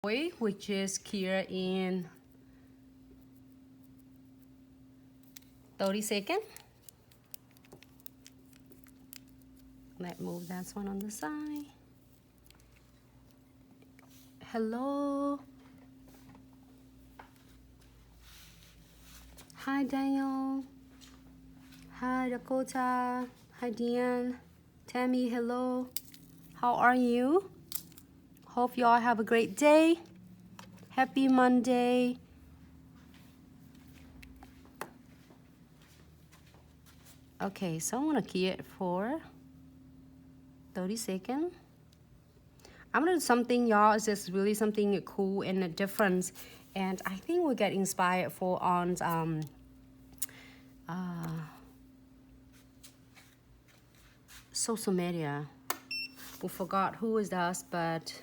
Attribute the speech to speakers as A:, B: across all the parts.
A: which is here in 30 seconds. Let's move that one on the side. Hello. Hi, Daniel. Hi, Dakota. Hi, Deanne. Tammy, hello. How are you? Hope you all have a great day. Happy Monday. Okay, so I'm gonna key it for 30 seconds. I'm gonna do something, y'all. It's just really something cool and a difference. And I think we'll get inspired for on social media. We forgot who is us, but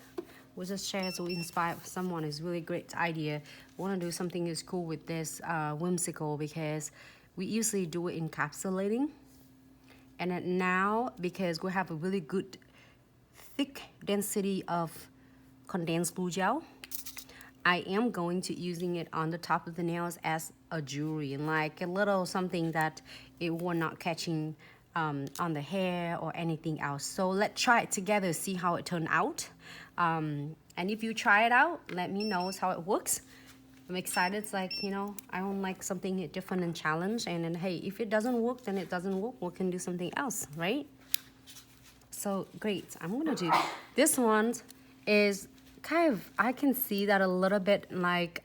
A: we just share to inspire someone. It's really great idea. We want to do something is cool with this Whimsical, because we usually do it encapsulating, and then now because we have a really good thick density of condensed glue gel, I am going to using it on the top of the nails as a jewelry, and like a little something that it will not catching on the hair or anything else. So let's try it together, see how it turned out. And if you try it out, let me know how it works. I'm excited. It's like, you know, I don't like something different and challenge. And then, hey, if it doesn't work, then it doesn't work. We can do something else, right? So great. I'm gonna do this one. Is kind of, I can see that a little bit like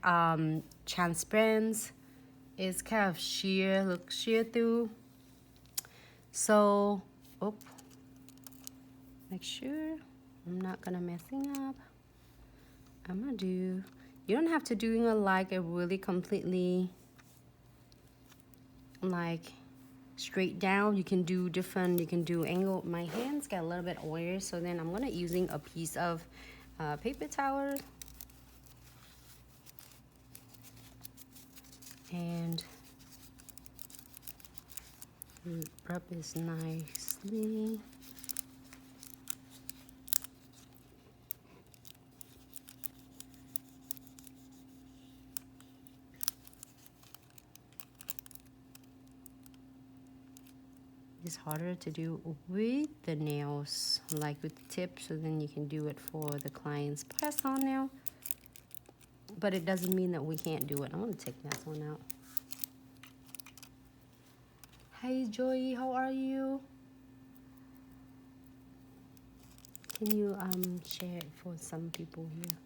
A: transparent. It's kind of sheer, look sheer through. So, make sure I'm not gonna messing up. I'm gonna do, you don't have to do it like a really completely like straight down. You can do different, you can do angle. My hands get a little bit oily, so then I'm gonna using a piece of paper towel and rub this nicely. It's harder to do with the nails, like with the tip, so then you can do it for the client's press on nail. But it doesn't mean that we can't do it. I'm gonna take that one out. Hey Joy, how are you? Can you share it for some people here?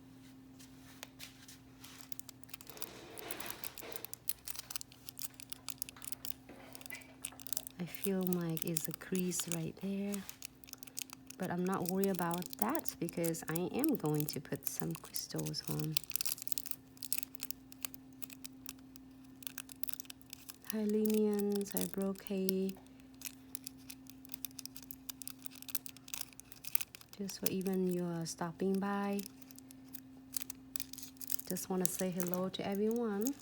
A: I feel like it's a crease right there, but I'm not worried about that because I am going to put some crystals on. Hi Lenians, hi Brocade. Just for even you're stopping by. Just want to say hello to everyone.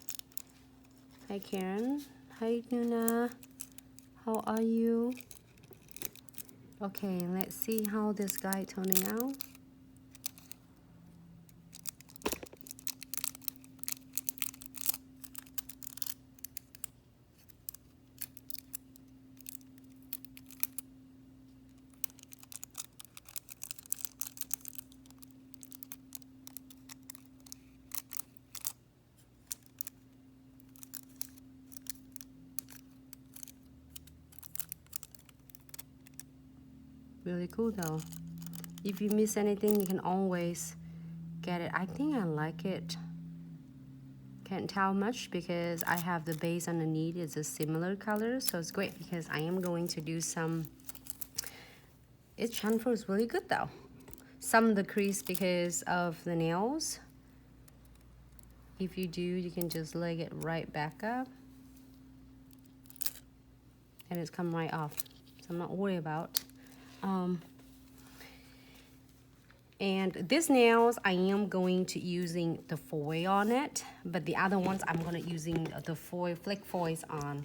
A: Hi Karen, hi Nuna. How are you? Okay, let's see how this guy turning out. Really cool though. If you miss anything, you can always get it. I think I like it. Can't tell much because I have the base underneath. It's a similar color, so it's great because I am going to do some. It transfers really good though. Some of the crease because of the nails. If you do, you can just leg it right back up. And it's come right off. So I'm not worried about. And this nails, I am going to using the foil on it, but the other ones I'm gonna using the foil, flick foils on.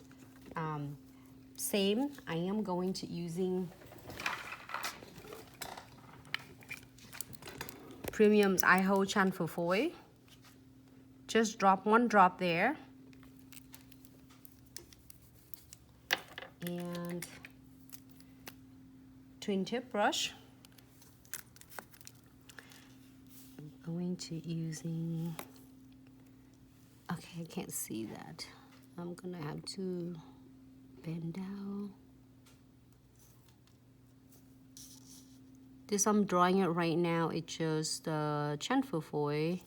A: Same, I am going to using premium iHo transfer foil. Just drop one drop there. And twin tip brush. I'm going to using, okay, I can't see that. I'm gonna have to bend down. This I'm drawing it right now. It's just transfer foil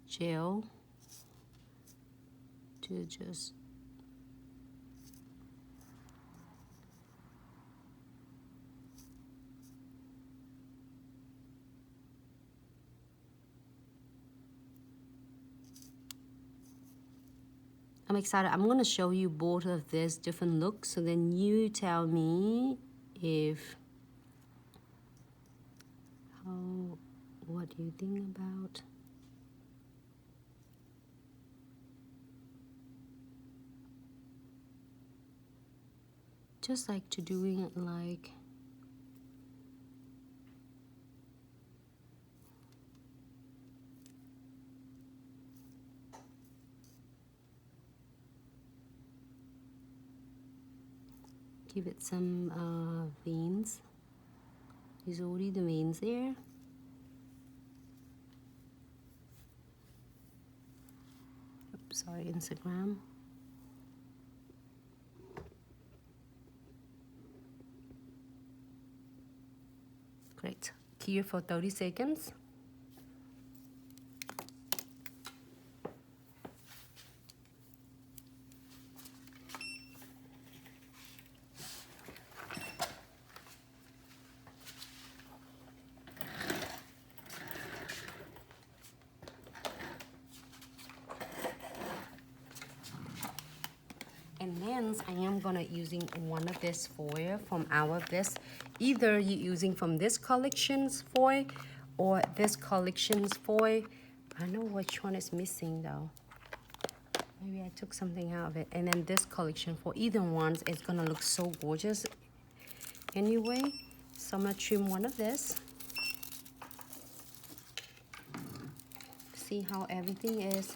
A: gel to just I'm excited. I'm gonna show you both of these different looks, so then you tell me if what do you think about. Just like to doing it like give it some veins. There's already the veins there. Oops, sorry, Instagram. Great. Cure for 30 seconds. And then I am gonna using one of this foil from our this. Either you're using from this collection's foil or this collection's foil. I know which one is missing though. Maybe I took something out of it. And then this collection, for either ones, it's gonna look so gorgeous anyway. So I'm gonna trim one of this. See how everything is.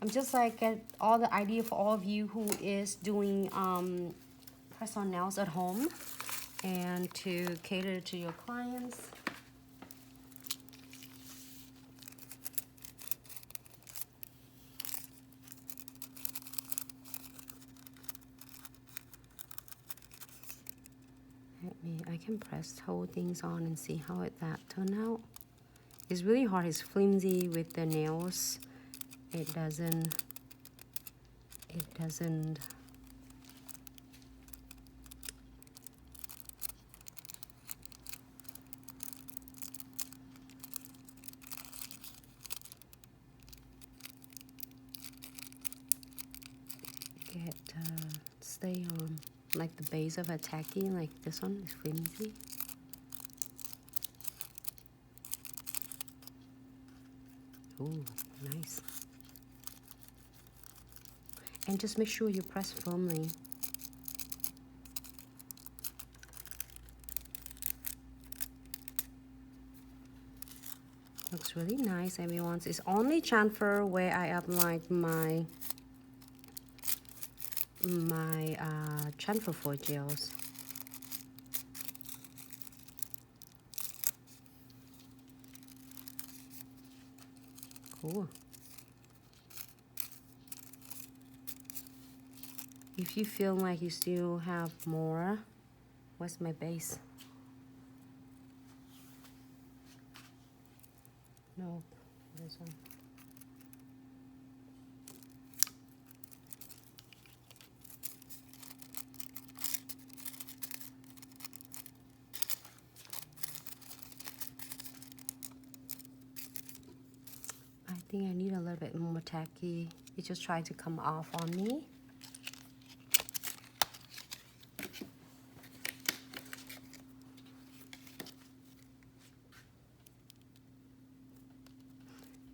A: I'm just like get all the idea for all of you who is doing press-on nails at home and to cater to your clients. I can press whole things on and see how that turned out. It's really hard. It's flimsy with the nails. It doesn't get stay on like the base of a tacky, like this one is flimsy. Ooh, nice. And just make sure you press firmly. Looks really nice, everyone. It's only transfer where I applied my transfer foil gels. Cool. If you feel like you still have more, where's my base? No, this one. I think I need a little bit more tacky. It just tried to come off on me.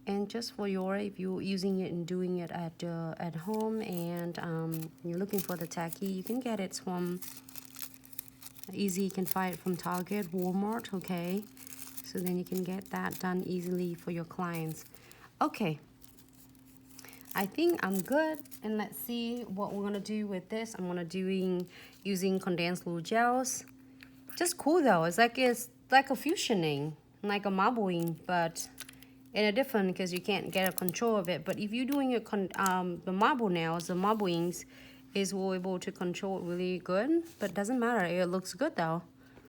A: And just for your, if you're using it and doing it at home and you're looking for the tacky, you can get it from Easy, you can find it from Target, Walmart, okay? So then you can get that done easily for your clients. Okay, I think I'm good, and let's see what we're gonna do with this. I'm gonna using condensed glue gels. Just cool though. It's like a fusioning, like a marbling, but in a different, because you can't get a control of it. But if you're doing the marble nails, the marblings is we're able to control it really good. But doesn't matter. It looks good though.